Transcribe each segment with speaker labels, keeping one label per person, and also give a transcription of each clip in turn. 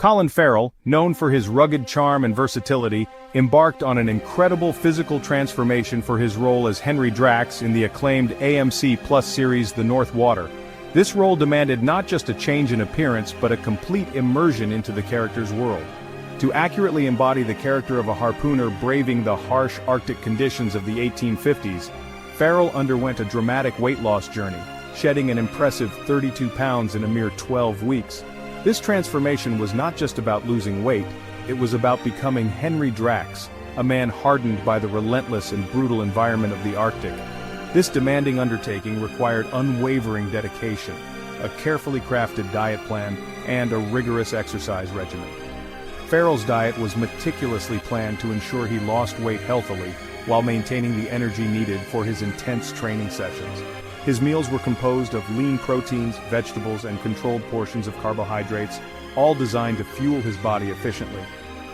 Speaker 1: Colin Farrell, known for his rugged charm and versatility, embarked on an incredible physical transformation for his role as Henry Drax in the acclaimed AMC Plus series The North Water. This role demanded not just a change in appearance but a complete immersion into the character's world. To accurately embody the character of a harpooner braving the harsh Arctic conditions of the 1850s, Farrell underwent a dramatic weight loss journey, shedding an impressive 32 pounds in a mere 12 weeks. This transformation was not just about losing weight, it was about becoming Henry Drax, a man hardened by the relentless and brutal environment of the Arctic. This demanding undertaking required unwavering dedication, a carefully crafted diet plan, and a rigorous exercise regimen. Farrell's diet was meticulously planned to ensure he lost weight healthily, while maintaining the energy needed for his intense training sessions. His meals were composed of lean proteins, vegetables, and controlled portions of carbohydrates, all designed to fuel his body efficiently.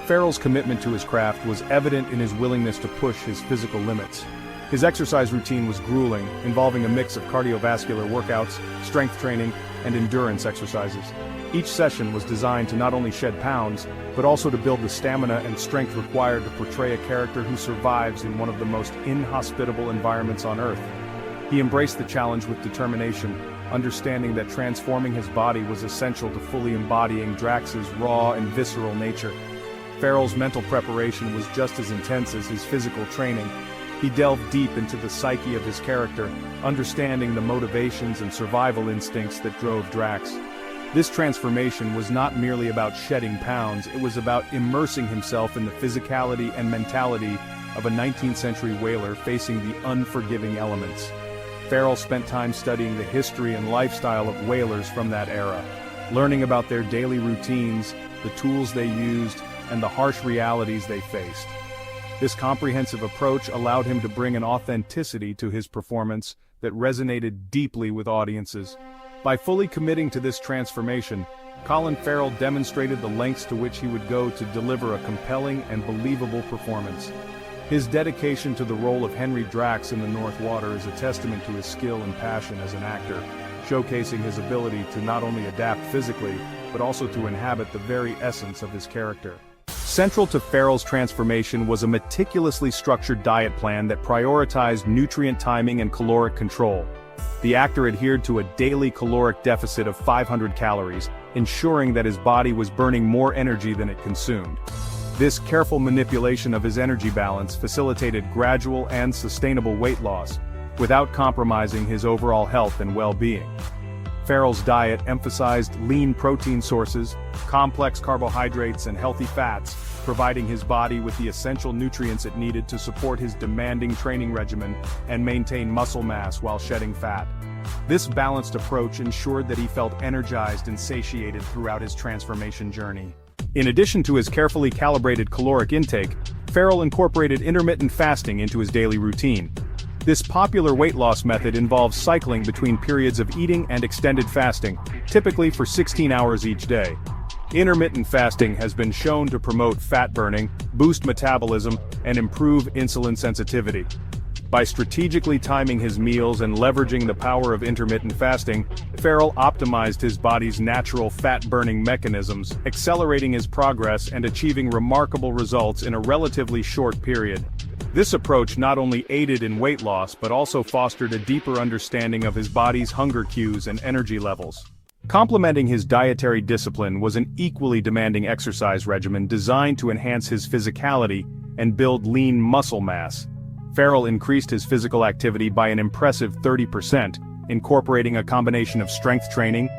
Speaker 1: Farrell's commitment to his craft was evident in his willingness to push his physical limits. His exercise routine was grueling, involving a mix of cardiovascular workouts, strength training, and endurance exercises. Each session was designed to not only shed pounds, but also to build the stamina and strength required to portray a character who survives in one of the most inhospitable environments on Earth. He embraced the challenge with determination, understanding that transforming his body was essential to fully embodying Drax's raw and visceral nature. Farrell's mental preparation was just as intense as his physical training. He delved deep into the psyche of his character, understanding the motivations and survival instincts that drove Drax. This transformation was not merely about shedding pounds, it was about immersing himself in the physicality and mentality of a 19th century whaler facing the unforgiving elements. Farrell spent time studying the history and lifestyle of whalers from that era, learning about their daily routines, the tools they used, and the harsh realities they faced. This comprehensive approach allowed him to bring an authenticity to his performance that resonated deeply with audiences. By fully committing to this transformation, Colin Farrell demonstrated the lengths to which he would go to deliver a compelling and believable performance. His dedication to the role of Henry Drax in The North Water is a testament to his skill and passion as an actor, showcasing his ability to not only adapt physically, but also to inhabit the very essence of his character. Central to Farrell's transformation was a meticulously structured diet plan that prioritized nutrient timing and caloric control. The actor adhered to a daily caloric deficit of 500 calories, ensuring that his body was burning more energy than it consumed. This careful manipulation of his energy balance facilitated gradual and sustainable weight loss, without compromising his overall health and well-being. Farrell's diet emphasized lean protein sources, complex carbohydrates, and healthy fats, providing his body with the essential nutrients it needed to support his demanding training regimen and maintain muscle mass while shedding fat. This balanced approach ensured that he felt energized and satiated throughout his transformation journey. In addition to his carefully calibrated caloric intake, Farrell incorporated intermittent fasting into his daily routine. This popular weight loss method involves cycling between periods of eating and extended fasting, typically for 16 hours each day. Intermittent fasting has been shown to promote fat burning, boost metabolism, and improve insulin sensitivity. By strategically timing his meals and leveraging the power of intermittent fasting, Farrell optimized his body's natural fat-burning mechanisms, accelerating his progress and achieving remarkable results in a relatively short period. This approach not only aided in weight loss but also fostered a deeper understanding of his body's hunger cues and energy levels. Complementing his dietary discipline was an equally demanding exercise regimen designed to enhance his physicality and build lean muscle mass. Farrell increased his physical activity by an impressive 30%, incorporating a combination of strength training,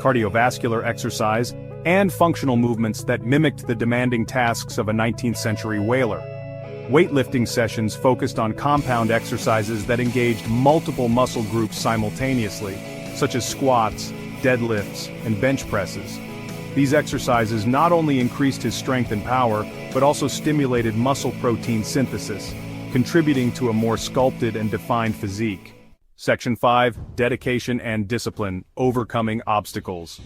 Speaker 1: cardiovascular exercise, and functional movements that mimicked the demanding tasks of a 19th century whaler. Weightlifting sessions focused on compound exercises that engaged multiple muscle groups simultaneously, such as squats, deadlifts, and bench presses. These exercises not only increased his strength and power, but also stimulated muscle protein synthesis, contributing to a more sculpted and defined physique. Section 5, Dedication and Discipline, Overcoming Obstacles.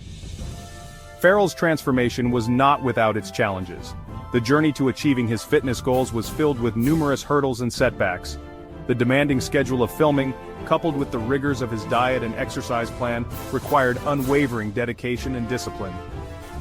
Speaker 1: Farrell's transformation was not without its challenges. The journey to achieving his fitness goals was filled with numerous hurdles and setbacks. The demanding schedule of filming, coupled with the rigors of his diet and exercise plan, required unwavering dedication and discipline.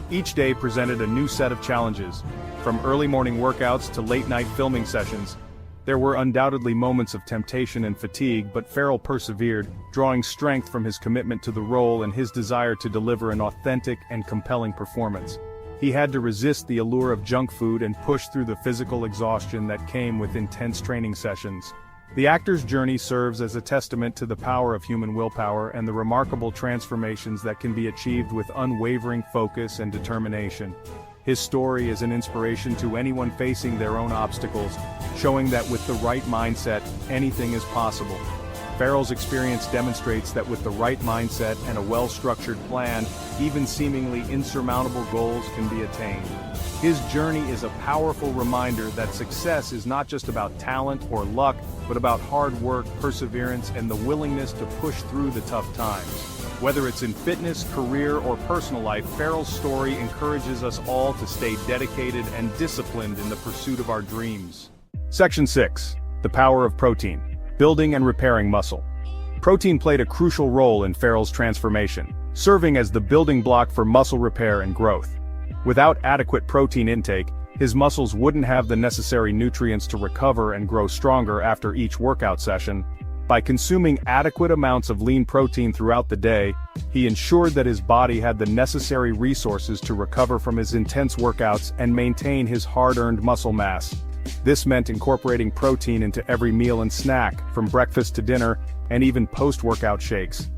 Speaker 1: Each day presented a new set of challenges. From early morning workouts to late-night filming sessions, there were undoubtedly moments of temptation and fatigue, but Farrell persevered, drawing strength from his commitment to the role and his desire to deliver an authentic and compelling performance. He had to resist the allure of junk food and push through the physical exhaustion that came with intense training sessions. The actor's journey serves as a testament to the power of human willpower and the remarkable transformations that can be achieved with unwavering focus and determination. His story is an inspiration to anyone facing their own obstacles, showing that with the right mindset, anything is possible. Farrell's experience demonstrates that with the right mindset and a well-structured plan, even seemingly insurmountable goals can be attained. His journey is a powerful reminder that success is not just about talent or luck, but about hard work, perseverance, and the willingness to push through the tough times. Whether it's in fitness, career, or personal life, Farrell's story encourages us all to stay dedicated and disciplined in the pursuit of our dreams. Section 6. The power of protein. Building and repairing muscle. Protein played a crucial role in Farrell's transformation, serving as the building block for muscle repair and growth. Without adequate protein intake, his muscles wouldn't have the necessary nutrients to recover and grow stronger after each workout session. By consuming adequate amounts of lean protein throughout the day, he ensured that his body had the necessary resources to recover from his intense workouts and maintain his hard-earned muscle mass. This meant incorporating protein into every meal and snack, from breakfast to dinner, and even post-workout shakes.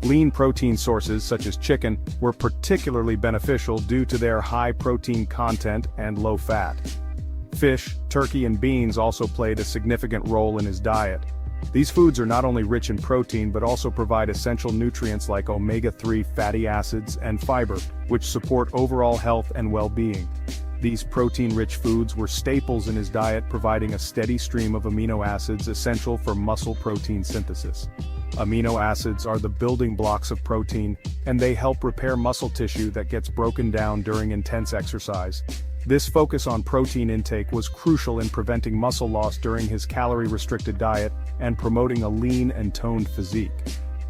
Speaker 1: Lean protein sources such as chicken were particularly beneficial due to their high protein content and low fat. Fish, turkey, and beans also played a significant role in his diet. These foods are not only rich in protein but also provide essential nutrients like omega-3 fatty acids and fiber, which support overall health and well-being. These protein-rich foods were staples in his diet, providing a steady stream of amino acids essential for muscle protein synthesis. Amino acids are the building blocks of protein, and they help repair muscle tissue that gets broken down during intense exercise. This focus on protein intake was crucial in preventing muscle loss during his calorie-restricted diet and promoting a lean and toned physique.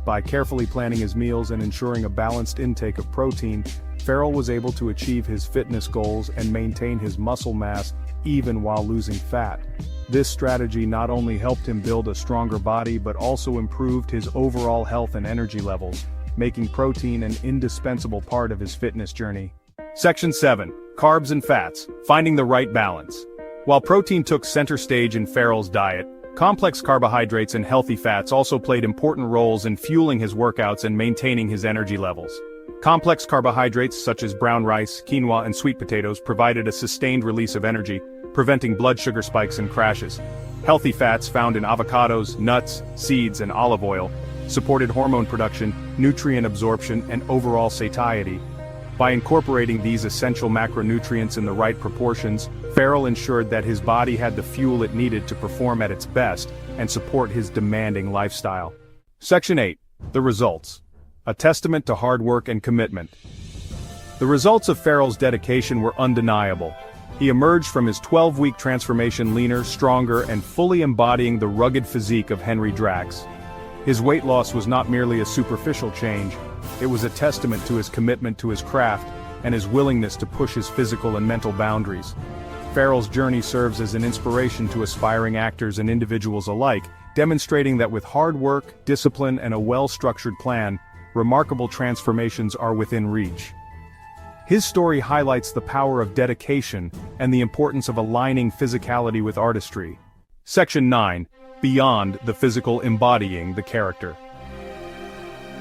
Speaker 1: By carefully planning his meals and ensuring a balanced intake of protein, Farrell was able to achieve his fitness goals and maintain his muscle mass even while losing fat. This strategy not only helped him build a stronger body but also improved his overall health and energy levels, making protein an indispensable part of his fitness journey. Section 7. Carbs and fats. Finding the right balance. While protein took center stage in Farrell's diet, complex carbohydrates and healthy fats also played important roles in fueling his workouts and maintaining his energy levels. Complex carbohydrates such as brown rice, quinoa, and sweet potatoes provided a sustained release of energy, preventing blood sugar spikes and crashes. Healthy fats found in avocados, nuts, seeds, and olive oil supported hormone production, nutrient absorption, and overall satiety. By incorporating these essential macronutrients in the right proportions, Farrell ensured that his body had the fuel it needed to perform at its best and support his demanding lifestyle. Section 8. The results. A testament to hard work and commitment. The results of Farrell's dedication were undeniable. He emerged from his 12-week transformation leaner, stronger, and fully embodying the rugged physique of Henry Drax. His weight loss was not merely a superficial change, it was a testament to his commitment to his craft and his willingness to push his physical and mental boundaries. Farrell's journey serves as an inspiration to aspiring actors and individuals alike, demonstrating that with hard work, discipline, and a well-structured plan, remarkable transformations are within reach. His story highlights the power of dedication and the importance of aligning physicality with artistry. Section 9. Beyond the physical, embodying the character.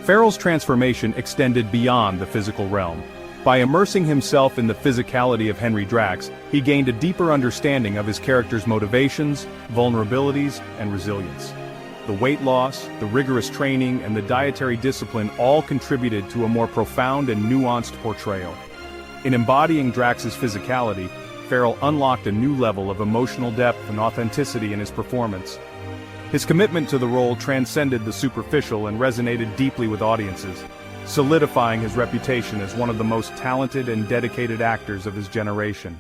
Speaker 1: Farrell's transformation extended beyond the physical realm. By immersing himself in the physicality of Henry Drax, he gained a deeper understanding of his character's motivations, vulnerabilities, and resilience. The weight loss, the rigorous training, and the dietary discipline all contributed to a more profound and nuanced portrayal. In embodying Drax's physicality, Farrell unlocked a new level of emotional depth and authenticity in his performance. His commitment to the role transcended the superficial and resonated deeply with audiences, solidifying his reputation as one of the most talented and dedicated actors of his generation.